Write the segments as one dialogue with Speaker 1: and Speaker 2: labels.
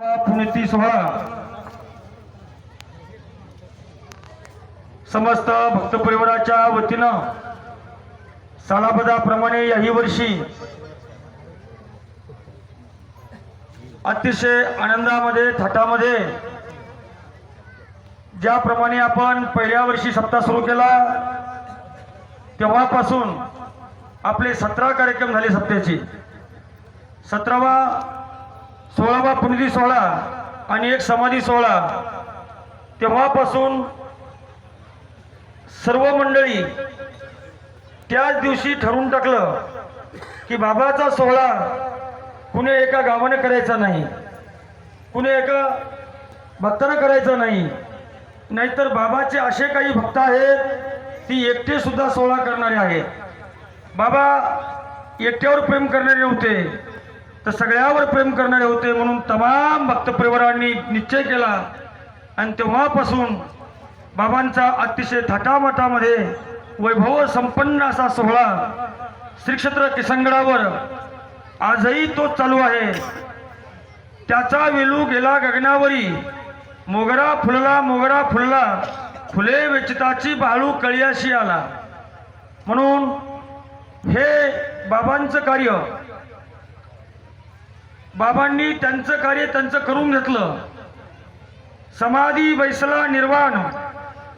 Speaker 1: पुण्यतिथी सोहळा समस्त भक्त परिवाराच्या वतीनं सालाबदाप्रमाणे याही वर्षी अतिशय आनंदामध्ये थाटामध्ये ज्याप्रमाणे आपण पहिल्या वर्षी सप्ताह सुरू केला तेव्हापासून आपले 17 कार्यक्रम झाले सप्त्याचे 17वा 16वा पुण्यतिथी सोहळा आणि एक समाधी सोहळा तेव्हापासून सर्व मंडळी त्याच दिवशी ठरवून टाकलं की बाबाचा सोहळा कुणी एका गावाने करायचा नाही, कुणी एका भक्तानं करायचा नाही, नाहीतर बाबाचे असे काही भक्त आहेत ती एकटे सुद्धा सोहळा करणारे आहेत. बाबा एकट्यावर प्रेम करणारे नव्हते तर सगळ्यावर प्रेम करणारे होते. म्हणून तमाम भक्त परिवारांनी निश्चय केला आणि तेव्हापासून बाबांचा अतिशय थाटामाटामध्ये वैभव संपन्न असा सोहळा श्री क्षेत्र किसनगडावर आजही तो चालू आहे. त्याचा वेलू गेला गगनावरी, मोगरा फुलला, फुले वेचिताची बाळू कळियाशी आला. म्हणून हे बाबांचं कार्य, बाबांनी त्यांचं कार्य त्यांचं करून घेतलं. समाधी बैसला निर्वाण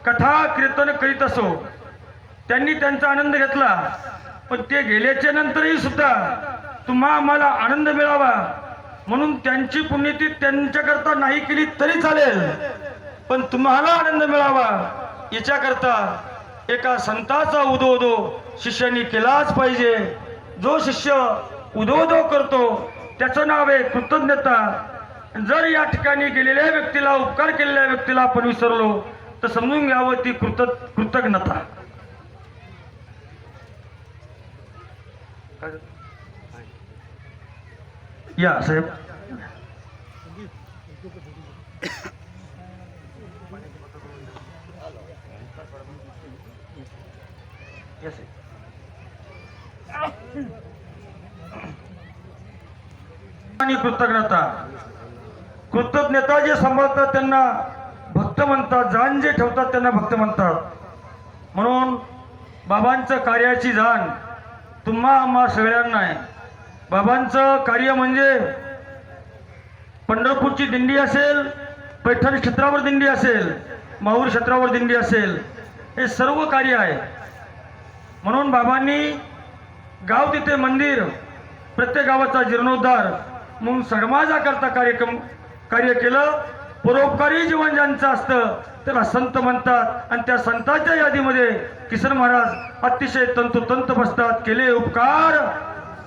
Speaker 1: कथा कीर्तन करीत असो, त्यांनी त्यांचा आनंद घेतला. पण ते गेल्याच्या नंतरही सुद्धा तुम्हा आम्हाला आनंद मिळावा म्हणून त्यांची पुण्यतिथी त्यांच्याकरता नाही केली तरी चालेल, पण तुम्हाला आनंद मिळावा याच्याकरता एका संताचा उदोदो शिष्याने केलाच पाहिजे. जो शिष्य उदोदो करतो त्याचं नाव आहे कृतज्ञता. जर या ठिकाणी गेलेल्या व्यक्तीला, उपकार केलेल्या व्यक्तीला आपण विसरलो तर समजून घ्यावं ती कृतज्ञता. या साहेब आणि कृतज्ञता जे सांभाळतात त्यांना भक्त म्हणतात, जाण जे ठेवतात त्यांना भक्त म्हणतात. म्हणून बाबांचं कार्याची जाण तुम्हा आम्हा सगळ्यांना आहे. बाबांचं कार्य म्हणजे पंढरपूरची दिंडी असेल, पैठण क्षेत्रावर दिंडी असेल, माहूर क्षेत्रावर दिंडी असेल, हे सर्व कार्य आहे. म्हणून बाबांनी गाव तिथे मंदिर, प्रत्येक गावाचा जीर्णोद्धार म्हणून समाजाकरता कार्य केलं. परोपकारी जीवन ज्यांचं असतं त्याला संत म्हणतात आणि त्या संतांच्या यादीमध्ये किसन महाराज अतिशय तंतोतंत बसतात. केले उपकार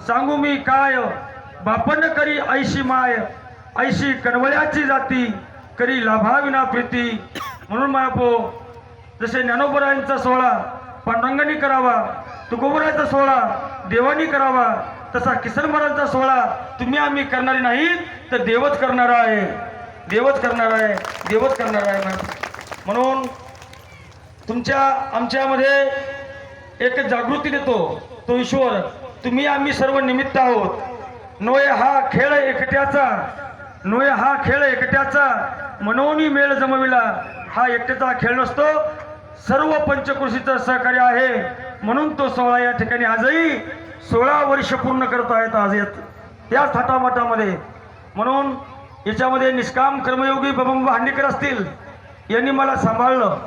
Speaker 1: सांगू मी काय, बापन करी ऐशी माय, ऐशी कणवळ्याची जाती, करी लाभाविना प्रीती. म्हणून मायापो जसे ज्ञानोबरायांचा सोहळा पांडुरंगांनी करावा, तुकोबरायांचा सोहळा देवानी करावा, तसा किसन महाराजांचा सोहळा तुम्ही आम्ही करणारे नाहीत तर देवच करणार आहे, देवच करणार आहे, देवच करणार आहे. म्हणून तुमच्या आमच्यामध्ये एक जागृती देतो तो ईश्वर. तुम्ही आम्ही सर्व निमित्त आहोत. नोय हा खेळ एकट्याचा, नोय हा खेळ एकट्याचा, मनोनी मेळ जमविला. हा एकट्याचा खेळ नसतो, सर्व पंचकृषीचं सहकार्य आहे. म्हणून तो सोहळा या ठिकाणी आजही 16 वर्ष पूर्ण करत आहेत आज त्या थाटामाटामध्ये. म्हणून याच्यामध्ये निष्काम कर्मयोगी बबंबा हांडेकर असतील, यांनी मला सांभाळलं,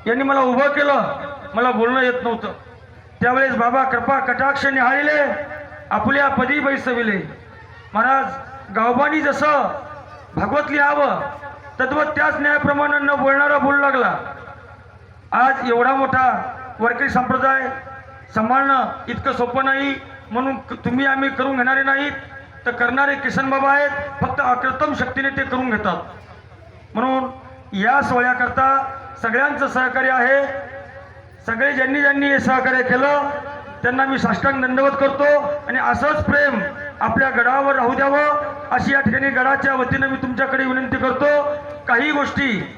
Speaker 1: यांनी मला उभं केलं. मला बोलणं येत नव्हतं त्यावेळेस बाबा कृपा कटाक्ष निहाळले, आपल्या पदी बैसविले. महाराज गावबानी जसं भागवत लिहावं तद्वत त्याच न्यायाप्रमाणे न बोलणारा बोलू लागला. आज एवढा मोठा वारकरी संप्रदाय सांभाळणं इतकं सोपं नाही. म्हणून तुम्ही आम्ही करून घेणारे नाहीत तर करणारे किसन बाबा आहेत. फक्त अकृत्रिम शक्तीने ते करून घेतात. म्हणून या सोहळ्याकरता सगळ्यांचं सहकार्य आहे. सगळे ज्यांनी ज्यांनी हे सहकार्य केलं त्यांना मी साष्टांग दंडवत करतो आणि असंच प्रेम आपल्या गडावर राहू द्यावं अशी या ठिकाणी गडाच्या वतीनं मी तुमच्याकडे विनंती करतो. काही गोष्टी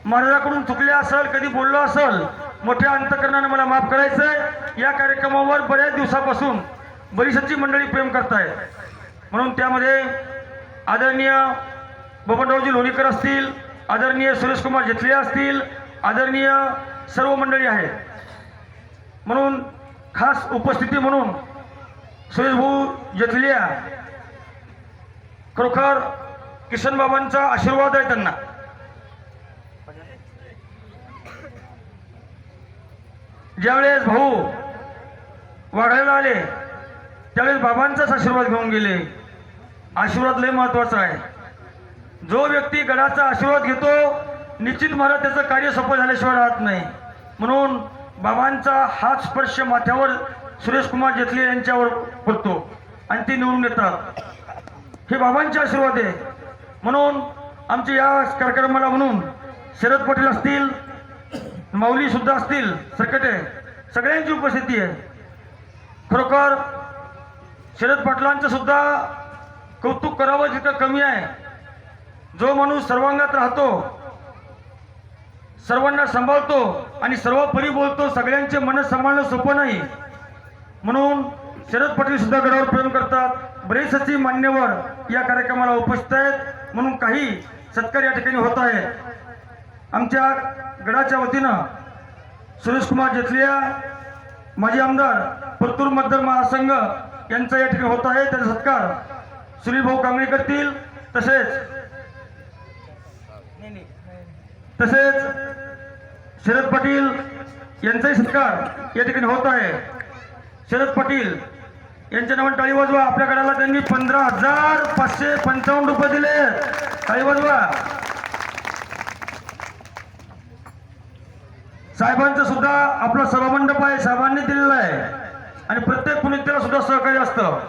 Speaker 1: महाराजाकडून चुकल्या असेल, कधी बोललो असेल, मोठ्या अंतकरणाने मला माफ करायचंय. या कार्यक्रमावर बऱ्याच दिवसापासून बरीचशी मंडळी प्रेम करतायत. म्हणून त्यामध्ये आदरणीय बबनरावजी लोणीकर असतील, आदरणीय सुरेशकुमार जेतले असतील, आदरणीय सर्व मंडळी आहेत. म्हणून खास उपस्थिती म्हणून सुरेश भाऊ जेतलिया, खरोखर किशन बाबांचा आशीर्वाद आहे त्यांना. ज्यावेळेस भाऊ वाढायला आले त्यावेळेस बाबांचाच आशीर्वाद घेऊन गेले. आशीर्वाद लय महत्वाचा आहे. जो व्यक्ती गडाचा आशीर्वाद घेतो निश्चित महाराज त्याचं कार्य सफल झाल्याशिवाय राहत नाही. म्हणून बाबांचा हात स्पर्श माथ्यावर सुरेशकुमार जेतले यांच्यावर पडतो आणि ते निवडून येतात. हे बाबांचे आशीर्वाद आहे. म्हणून आमच्या या कार्यक्रमाला म्हणून शरद पाटील असतील, माऊली सुद्धा असतील, सरकटे, सगळ्यांची उपस्थिती आहे. खरोखर शरद पाटलांचं सुद्धा कौतुक करावं जितकं कमी आहे. जो माणूस सर्वांगात राहतो, सर्वांना सांभाळतो आणि सर्वपरी बोलतो, सगळ्यांचे मन सांभाळणं सोपं नाही. म्हणून शरद पाटील सुद्धा गडावर प्रेम करतात. बरेचसे मान्यवर या कार्यक्रमाला उपस्थित आहेत. म्हणून काही सत्कार या ठिकाणी होत आहे. आमच्या गडाच्या वतीनं सुरेशकुमार जेतलिया, माजी आमदार, परतूर मतदार महासंघ यांचा या ठिकाणी होत आहे. त्याचा सत्कार सुनील भाऊ कांबळे करतील. तसेच शरद पाटील यांचाही सत्कार या ठिकाणी होत आहे. शरद पाटील यांच्या नावाने टाळी वाजवा. आपल्या गडाला त्यांनी 15,555 रुपये दिले. टाळी वाजवा. साहेबांचं सुद्धा आपला सभामंडप आहे, साहेबांनी दिलेला आहे आणि प्रत्येक पुण्याला सुद्धा सहकार्य असतं.